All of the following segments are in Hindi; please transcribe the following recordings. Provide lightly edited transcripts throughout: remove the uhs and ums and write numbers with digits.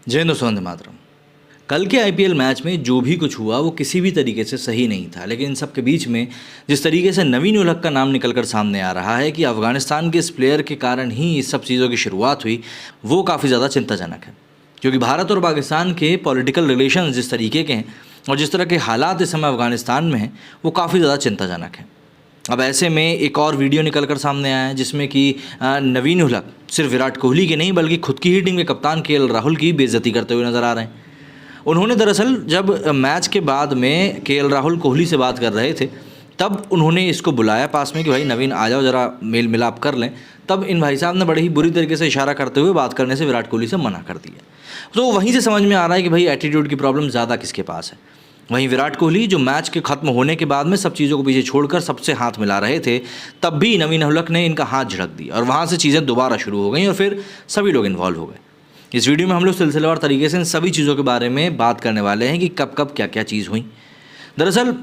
जय हिंद, वंदे मातरम। कल के आईपीएल मैच में जो भी कुछ हुआ वो किसी भी तरीके से सही नहीं था, लेकिन इन सब के बीच में जिस तरीके से नवीन उलहक का नाम निकलकर सामने आ रहा है कि अफगानिस्तान के इस प्लेयर के कारण ही इस सब चीज़ों की शुरुआत हुई, वो काफ़ी ज़्यादा चिंताजनक है। क्योंकि भारत और पाकिस्तान के पॉलिटिकल रिलेशन जिस तरीके के हैं और जिस तरह के हालात इस समय अफगानिस्तान में हैं, वो काफ़ी ज़्यादा चिंताजनक है। अब ऐसे में एक और वीडियो निकल कर सामने आया है जिसमें कि नवीन उलहक सिर्फ विराट कोहली के नहीं बल्कि खुद की ही टीम के कप्तान केएल राहुल की बेइज्जती करते हुए नजर आ रहे हैं। उन्होंने दरअसल जब मैच के बाद में केएल राहुल कोहली से बात कर रहे थे, तब उन्होंने इसको बुलाया पास में कि भाई नवीन आ जाओ, ज़रा मेल मिलाप कर लें। तब इन भाई साहब ने बड़े ही बुरी तरीके से इशारा करते हुए बात करने से विराट कोहली से मना कर दिया। तो वहीं से समझ में आ रहा है कि भाई एटीट्यूड की प्रॉब्लम ज़्यादा किसके पास है। वहीं विराट कोहली जो मैच के ख़त्म होने के बाद में सब चीज़ों को पीछे छोड़कर सबसे हाथ मिला रहे थे, तब भी नवीन उलहक ने इनका हाथ झड़क दिया और वहाँ से चीज़ें दोबारा शुरू हो गई और फिर सभी लोग इन्वॉल्व हो गए। इस वीडियो में हम लोग सिलसिलेवार तरीके से इन सभी चीज़ों के बारे में बात करने वाले हैं कि कब कब क्या क्या चीज़ हुई। दरअसल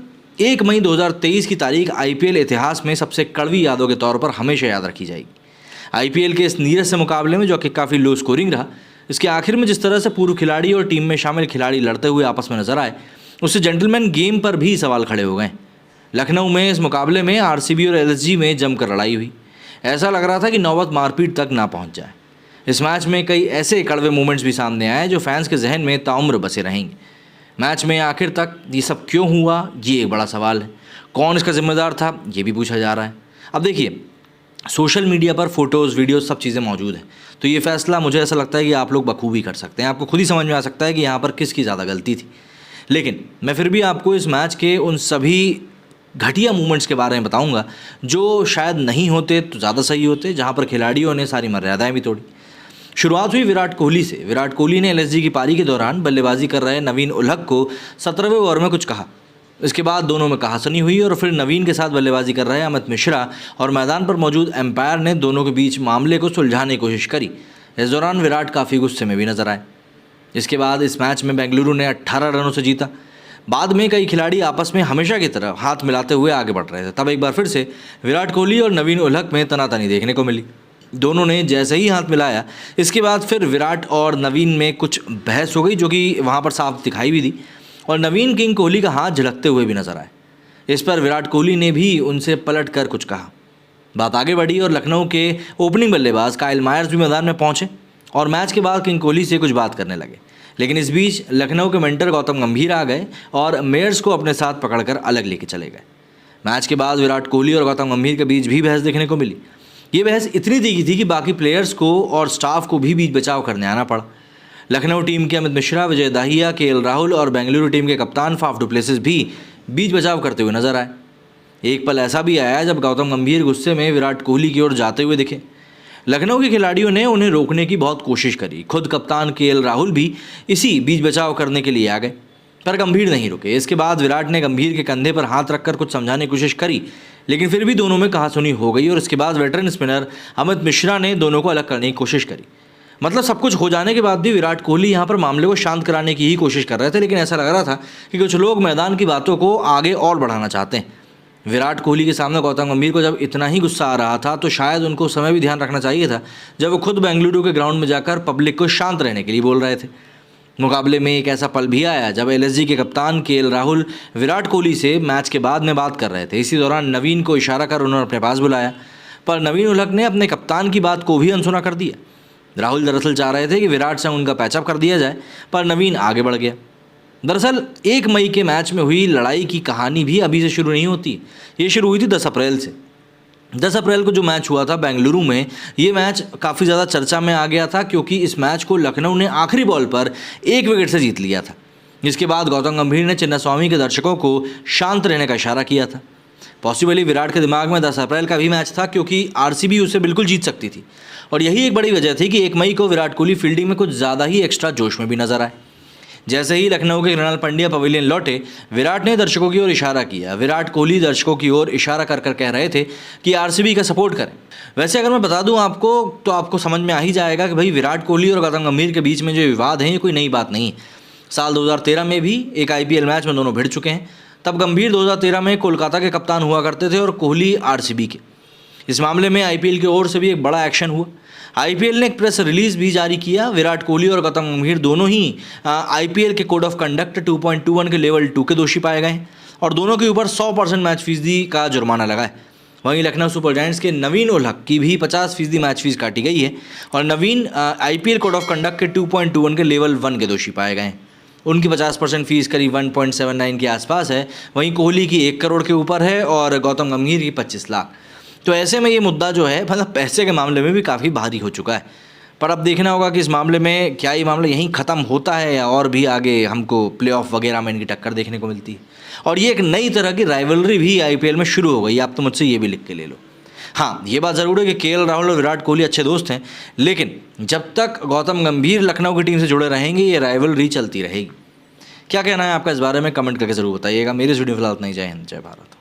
1 मई 2023 की तारीख आईपीएल इतिहास में सबसे कड़वी यादों के तौर पर हमेशा याद रखी जाएगी। आईपीएल के इस नीरस से मुकाबले में, जो कि काफ़ी लो स्कोरिंग रहा, इसके आखिर में जिस तरह से पूर्व खिलाड़ी और टीम में शामिल खिलाड़ी लड़ते हुए आपस में नजर आए, उससे जेंटलमैन गेम पर भी सवाल खड़े हो गए। लखनऊ में इस मुकाबले में आरसीबी और एलएसजी में जमकर लड़ाई हुई। ऐसा लग रहा था कि नौबत मारपीट तक ना पहुंच जाए। इस मैच में कई ऐसे कड़वे मोमेंट्स भी सामने आए जो फैंस के जहन में ताउम्र बसे रहेंगे। मैच में आखिर तक ये सब क्यों हुआ, ये एक बड़ा सवाल है। कौन इसका जिम्मेदार था, ये भी पूछा जा रहा है। अब देखिए, सोशल मीडिया पर फोटोज़, वीडियोज़ सब चीज़ें मौजूद हैं, तो ये फैसला मुझे ऐसा लगता है कि आप लोग बखूबी कर सकते हैं। आपको खुद ही समझ में आ सकता है कि यहाँ पर किसकी ज़्यादा गलती थी। लेकिन मैं फिर भी आपको इस मैच के उन सभी घटिया मूवमेंट्स के बारे में बताऊंगा जो शायद नहीं होते तो ज़्यादा सही होते, जहां पर खिलाड़ियों ने सारी मर्यादाएं भी तोड़ी। शुरुआत हुई विराट कोहली से। विराट कोहली ने एलएसजी की पारी के दौरान बल्लेबाजी कर रहे नवीन उलहक को 17वें ओवर में कुछ कहा। इसके बाद दोनों में कहासुनी हुई और फिर नवीन के साथ बल्लेबाजी कर रहे अमित मिश्रा और मैदान पर मौजूद एम्पायर ने दोनों के बीच मामले को सुलझाने की कोशिश करी। इस दौरान विराट काफ़ी गुस्से में भी नजर आए। इसके बाद इस मैच में बेंगलुरु ने 18 रनों से जीता। बाद में कई खिलाड़ी आपस में हमेशा की तरह हाथ मिलाते हुए आगे बढ़ रहे थे। तब एक बार फिर से विराट कोहली और नवीन उलहक में तनातनी देखने को मिली। दोनों ने जैसे ही हाथ मिलाया, इसके बाद फिर विराट और नवीन में कुछ बहस हो गई, जो कि वहाँ पर साफ दिखाई भी दी और नवीन किंग कोहली का हाथ झलकते हुए भी नजर आए। इस पर विराट कोहली ने भी उनसे पलट कर कुछ कहा। बात आगे बढ़ी और लखनऊ के ओपनिंग बल्लेबाज काइल मायर्स भी मैदान में पहुंचे और मैच के बाद किंग कोहली से कुछ बात करने लगे। लेकिन इस बीच लखनऊ के मेंटर गौतम गंभीर आ गए और मेयर्स को अपने साथ पकड़कर अलग लेके चले गए। मैच के बाद विराट कोहली और गौतम गंभीर के बीच भी बहस देखने को मिली। ये बहस इतनी तीखी थी कि बाकी प्लेयर्स को और स्टाफ को भी बीच बचाव करने आना पड़ा। लखनऊ टीम के अमित मिश्रा, विजय दाहिया, केएल राहुल और बेंगलुरु टीम के कप्तान फाफ डु प्लेसिस भी बीच बचाव करते हुए नजर आए। एक पल ऐसा भी आया जब गौतम गंभीर गुस्से में विराट कोहली की ओर जाते हुए दिखे। लखनऊ के खिलाड़ियों ने उन्हें रोकने की बहुत कोशिश करी। खुद कप्तान केएल राहुल भी इसी बीच बचाव करने के लिए आ गए, पर गंभीर नहीं रुके। इसके बाद विराट ने गंभीर के कंधे पर हाथ रखकर कुछ समझाने की कोशिश करी, लेकिन फिर भी दोनों में कहासुनी हो गई और इसके बाद वेटरन स्पिनर अमित मिश्रा ने दोनों को अलग करने की कोशिश करी। मतलब सब कुछ हो जाने के बाद भी विराट कोहली यहाँ पर मामले को शांत कराने की ही कोशिश कर रहे थे, लेकिन ऐसा लग रहा था कि कुछ लोग मैदान की बातों को आगे और बढ़ाना चाहते हैं। विराट कोहली के सामने गौतम गंभीर को जब इतना ही गुस्सा आ रहा था, तो शायद उनको समय भी ध्यान रखना चाहिए था जब वो खुद बेंगलुरु के ग्राउंड में जाकर पब्लिक को शांत रहने के लिए बोल रहे थे। मुकाबले में एक ऐसा पल भी आया जब एलएसजी के कप्तान केएल राहुल विराट कोहली से मैच के बाद में बात कर रहे थे। इसी दौरान नवीन को इशारा कर उन्होंने अपने पास बुलाया, पर नवीन उलहक ने अपने कप्तान की बात को भी अनसुना कर दिया। राहुल दरअसल चाह रहे थे कि विराट से उनका पैचअप कर दिया जाए, पर नवीन आगे बढ़ गया। दरअसल 1 मई के मैच में हुई लड़ाई की कहानी भी अभी से शुरू नहीं होती। ये शुरू हुई थी 10 अप्रैल से। 10 अप्रैल को जो मैच हुआ था बेंगलुरु में, ये मैच काफ़ी ज़्यादा चर्चा में आ गया था क्योंकि इस मैच को लखनऊ ने आखिरी बॉल पर 1 विकेट से जीत लिया था। इसके बाद गौतम गंभीर ने चिन्नास्वामी के दर्शकों को शांत रहने का इशारा किया था। पॉसिबली विराट के दिमाग में 10 अप्रैल का भी मैच था क्योंकि आरसीबी उसे बिल्कुल जीत सकती थी और यही एक बड़ी वजह थी कि 1 मई को विराट कोहली फील्डिंग में कुछ ज़्यादा ही एक्स्ट्रा जोश में भी नजर आए। जैसे ही लखनऊ के कृणाल पंड्या पवेलियन लौटे, विराट ने दर्शकों की ओर इशारा किया। विराट कोहली दर्शकों की ओर इशारा कर कर कह रहे थे कि आरसीबी का सपोर्ट करें। वैसे अगर मैं बता दूं आपको, तो आपको समझ में आ ही जाएगा कि भाई विराट कोहली और गौतम गंभीर के बीच में जो विवाद है, ये कोई नई बात नहीं। साल 2013 में भी एक आईपीएल मैच में दोनों भिड़ चुके हैं। तब गंभीर 2013 में कोलकाता के कप्तान हुआ करते थे और कोहली आरसीबी के। इस मामले में आईपीएल की ओर से भी एक बड़ा एक्शन हुआ। आईपीएल ने एक प्रेस रिलीज भी जारी किया। विराट कोहली और गौतम गंभीर दोनों ही आईपीएल के कोड ऑफ कंडक्ट 2.21 के लेवल 2 के दोषी पाए गए हैं और दोनों के ऊपर 100% मैच फीस का जुर्माना लगा है। वहीं लखनऊ सुपर जायंट्स के नवीन उल-हक की भी 50% मैच फीस काटी गई है और नवीन आईपीएल कोड ऑफ कंडक्ट के 2.21 के लेवल 1 के दोषी पाए गए हैं। उनकी 50% फीस करीब 1.79 के आसपास है। वहीं कोहली की 1 करोड़ के ऊपर है और गौतम गंभीर की 25 लाख। तो ऐसे में ये मुद्दा जो है मतलब पैसे के मामले में भी काफ़ी भारी हो चुका है। पर अब देखना होगा कि इस मामले में क्या ये मामला यहीं ख़त्म होता है या और भी आगे हमको प्लेऑफ वगैरह में इनकी टक्कर देखने को मिलती है। और ये एक नई तरह की राइवलरी भी आईपीएल में शुरू हो गई। आप तो मुझसे ये भी लिख के ले लो। हाँ, ये बात ज़रूर है कि केएल राहुल और विराट कोहली अच्छे दोस्त हैं, लेकिन जब तक गौतम गंभीर लखनऊ की टीम से जुड़े रहेंगे ये राइवलरी चलती रहेगी। क्या कहना है आपका इस बारे में कमेंट करके ज़रूर बताइएगा। मेरे इस वीडियो फिलहाल इतना ही। जय हिंद, जय भारत।